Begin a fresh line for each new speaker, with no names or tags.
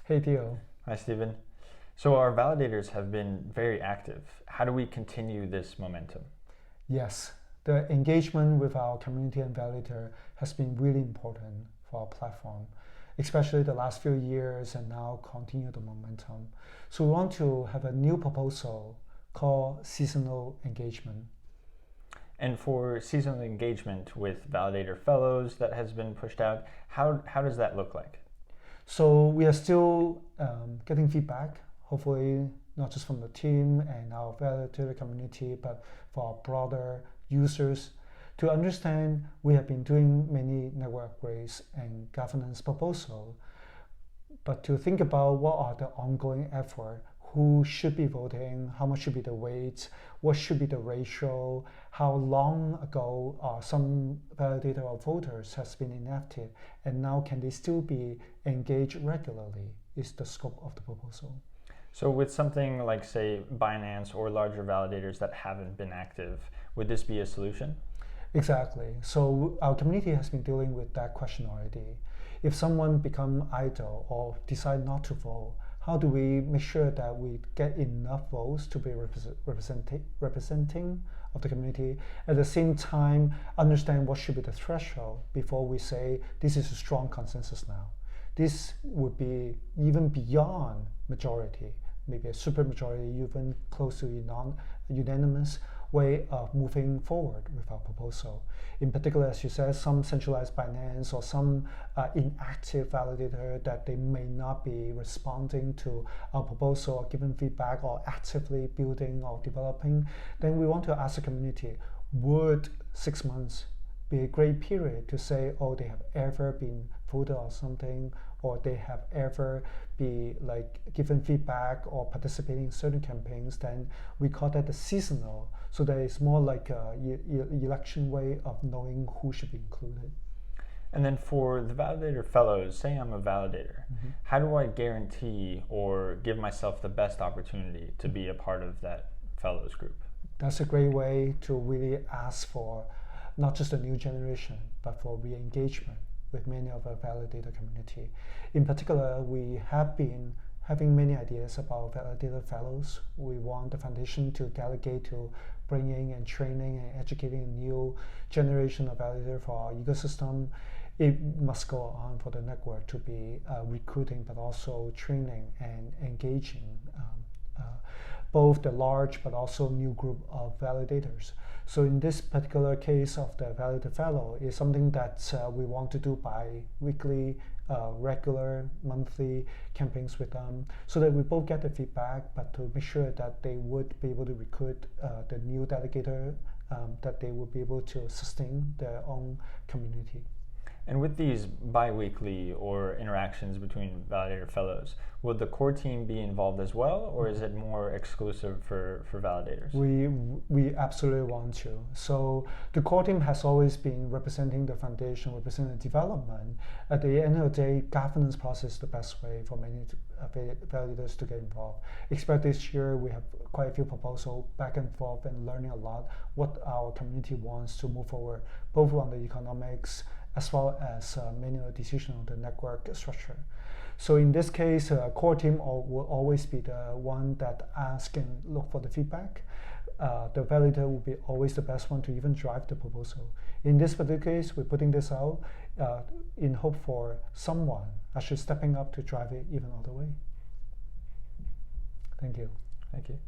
Hey Theo.
Hi, Stephen. So our validators have been very active. How do we continue this momentum?
Yes, the engagement with our community and validator has been really important for our platform, especially the last few years and now continue the momentum. So we want to have a new proposal called seasonal engagement.
And for seasonal engagement with validator fellows that has been pushed out, how does that look like?
So we are still getting feedback, hopefully not just from the team and our validator community, but for our broader users. To understand, we have been doing many network upgrades and governance proposal, but to think about what are the ongoing effort, who should be voting, how much should be the weight, what should be the ratio, how long ago some validator or voters has been inactive, and now can they still be engaged regularly is the scope of the proposal.
So with something like, say, Binance or larger validators that haven't been active, would this be a solution?
Exactly. So our community has been dealing with that question already. If someone become idle or decide not to vote, how do we make sure that we get enough votes to be representing of the community? At the same time, understand what should be the threshold before we say this is a strong consensus now. This would be even beyond majority, maybe a super majority, even close to unanimous way of moving forward with our proposal. In particular, as you said, some centralized finance or some inactive validator that they may not be responding to our proposal or giving feedback or actively building or developing, then we want to ask the community, would 6 months be a great period to say, oh, they have ever been voted or something, or they have ever be like given feedback or participating in certain campaigns, then we call that the seasonal. So that is more like a election way of knowing who should be included.
And then for the validator fellows, say I'm a validator, how do I guarantee or give myself the best opportunity to be a part of that fellows group?
That's a great way to really ask for not just a new generation, but for re-engagement with many of our validator community. In particular, we have been having many ideas about validator fellows. We want the foundation to delegate to bringing and training and educating a new generation of validator for our ecosystem. It must go on for the network to be recruiting, but also training and engaging both the large but also new group of validators. So in this particular case of the Validator Fellow is something that we want to do bi-weekly, regular, monthly campaigns with them so that we both get the feedback, but to make sure that they would be able to recruit the new delegator, that they would be able to sustain their own community.
And with these bi-weekly or interactions between validator fellows, would the core team be involved as well, or is it more exclusive for validators?
We absolutely want to. So the core team has always been representing the foundation, representing the development. At the end of the day, governance process is the best way for many validators to get involved. Expect this year we have quite a few proposals back and forth and learning a lot what our community wants to move forward, both on the economics as well as manual decision on the network structure. So in this case, core team will always be the one that ask and look for the feedback. The validator will be always the best one to even drive the proposal. In this particular case, we're putting this out in hope for someone actually stepping up to drive it even all the way. Thank you.
Thank you.